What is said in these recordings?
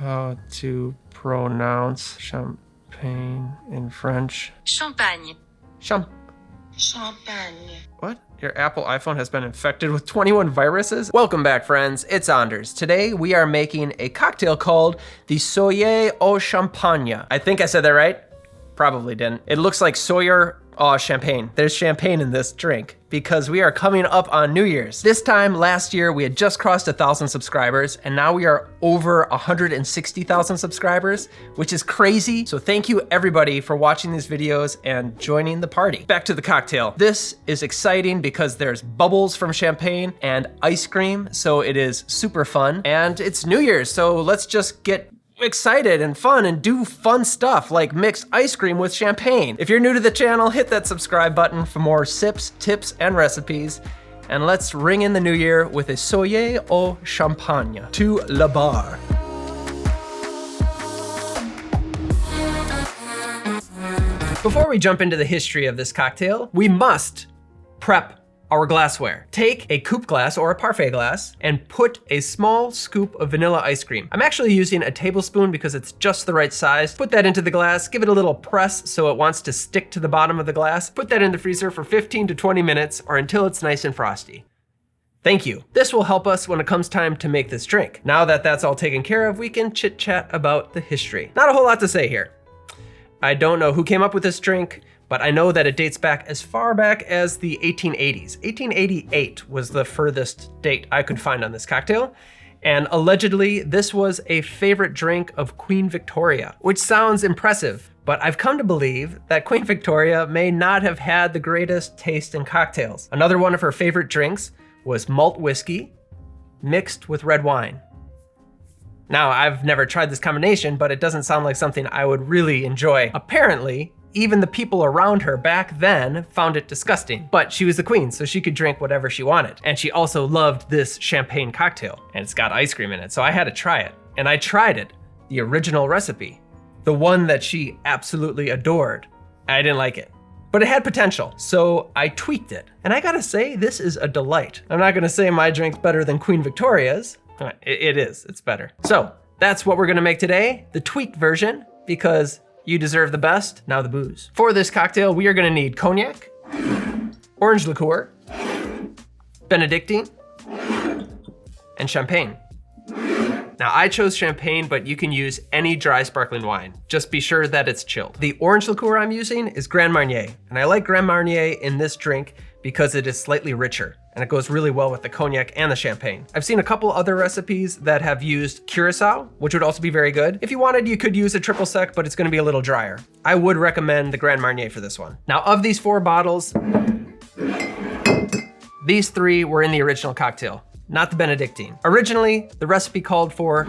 how to pronounce champagne in French. Champagne. Champagne. What? Your Apple iPhone has been infected with 21 viruses? Welcome back, friends. It's Anders. Today, we are making a cocktail called the Soyer au Champagne. I think I said that right. Probably didn't. It looks like Soyer au champagne. There's champagne in this drink because we are coming up on New Year's. This time last year, we had just crossed 1,000 subscribers and now we are over 160,000 subscribers, which is crazy. So thank you everybody for watching these videos and joining the party. Back to the cocktail. This is exciting because there's bubbles from champagne and ice cream. So it is super fun and it's New Year's. So let's just get excited and fun and do fun stuff like mix ice cream with champagne. If you're new to the channel, hit that subscribe button for more sips, tips, and recipes. And let's ring in the new year with a Soyer au Champagne to la bar. Before we jump into the history of this cocktail, we must prep our glassware. Take a coupe glass or a parfait glass and put a small scoop of vanilla ice cream. I'm actually using a tablespoon because it's just the right size. Put that into the glass, give it a little press so it wants to stick to the bottom of the glass. Put that in the freezer for 15 to 20 minutes or until it's nice and frosty. Thank you. This will help us when it comes time to make this drink. Now that that's all taken care of, we can chit chat about the history. Not a whole lot to say here. I don't know who came up with this drink, but I know that it dates back as far back as the 1880s. 1888 was the furthest date I could find on this cocktail. And allegedly, this was a favorite drink of Queen Victoria, which sounds impressive, but I've come to believe that Queen Victoria may not have had the greatest taste in cocktails. Another one of her favorite drinks was malt whiskey mixed with red wine. Now, I've never tried this combination, but it doesn't sound like something I would really enjoy. Apparently, even the people around her back then found it disgusting, but she was the queen, so she could drink whatever she wanted. And she also loved this champagne cocktail, and it's got ice cream in it, so I had to try it. And I tried it, the original recipe, the one that she absolutely adored. I didn't like it, but it had potential, so I tweaked it. And I gotta say, this is a delight. I'm not gonna say my drink's better than Queen Victoria's. It is, it's better. So that's what we're gonna make today, the tweaked version, because you deserve the best, now the booze. For this cocktail, we are gonna need cognac, orange liqueur, Bénédictine, and champagne. Now I chose champagne, but you can use any dry sparkling wine. Just be sure that it's chilled. The orange liqueur I'm using is Grand Marnier, and I like Grand Marnier in this drink because it is slightly richer, and it goes really well with the cognac and the champagne. I've seen a couple other recipes that have used Curacao, which would also be very good. If you wanted, you could use a triple sec, but it's gonna be a little drier. I would recommend the Grand Marnier for this one. Now, of these 4 bottles, these 3 were in the original cocktail, not the Bénédictine. Originally, the recipe called for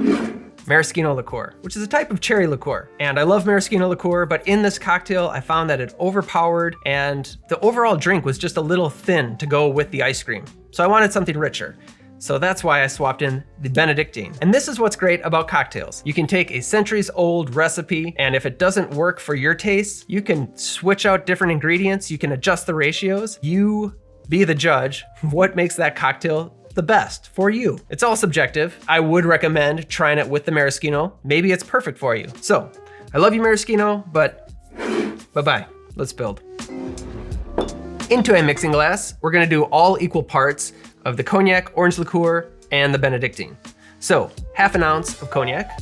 maraschino liqueur, which is a type of cherry liqueur. And I love maraschino liqueur, but in this cocktail, I found that it overpowered and the overall drink was just a little thin to go with the ice cream. So I wanted something richer. So that's why I swapped in the Bénédictine. And this is what's great about cocktails. You can take a centuries old recipe, and if it doesn't work for your taste, you can switch out different ingredients, you can adjust the ratios. You be the judge. What makes that cocktail the best for you? It's all subjective. I would recommend trying it with the maraschino. Maybe it's perfect for you. So, I love you maraschino, but bye-bye. Let's build. Into a mixing glass, we're gonna do all equal parts of the cognac, orange liqueur, and the Bénédictine. So, half an ounce of cognac,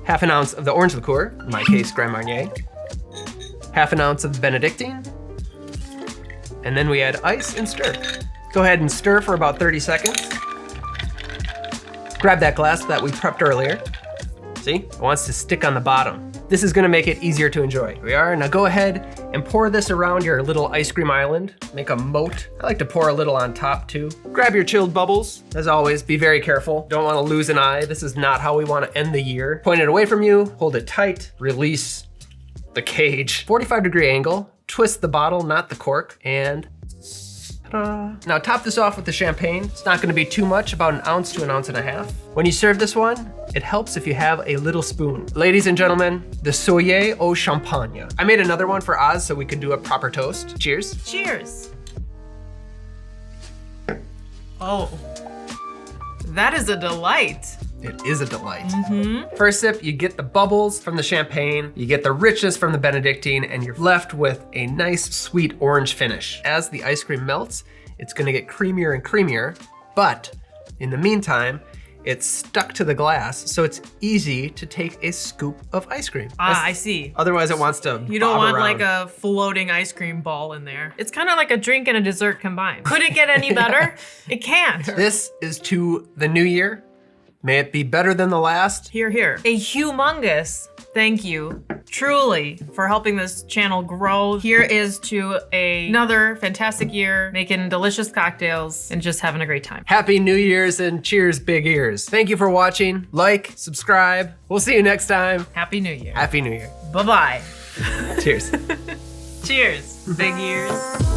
half an ounce of the orange liqueur, in my case, Grand Marnier, half an ounce of the Bénédictine, and then we add ice and stir. Go ahead and stir for about 30 seconds. Grab that glass that we prepped earlier. See, it wants to stick on the bottom. This is gonna make it easier to enjoy. Here we are, now go ahead and pour this around your little ice cream island. Make a moat. I like to pour a little on top too. Grab your chilled bubbles. As always, be very careful. Don't wanna lose an eye. This is not how we wanna end the year. Point it away from you, hold it tight, release the cage. 45-degree angle, twist the bottle, not the cork, and now top this off with the champagne. It's not gonna be too much, about 1 ounce to 1.5 ounces. When you serve this one, it helps if you have a little spoon. Ladies and gentlemen, the Soyer au Champagne. I made another one for Oz so we could do a proper toast. Cheers. Cheers. Oh, that is a delight. It is a delight. First sip, you get the bubbles from the champagne, you get the richness from the Benedictine, and you're left with a nice sweet orange finish. As the ice cream melts, it's gonna get creamier and creamier, but in the meantime, it's stuck to the glass, so it's easy to take a scoop of ice cream. I see. Otherwise it wants to You don't want around. like a floating ice cream ball in there. It's kind of like a drink and a dessert combined. Could it get any better? It can't. This is to the new year. May it be better than the last. Here, here. A humongous thank you, truly, for helping this channel grow. Here is to another fantastic year, making delicious cocktails and just having a great time. Happy New Year's and cheers, big ears. Thank you for watching. Like, subscribe. We'll see you next time. Happy New Year. Happy New Year. Bye-bye. Cheers. Cheers, big ears.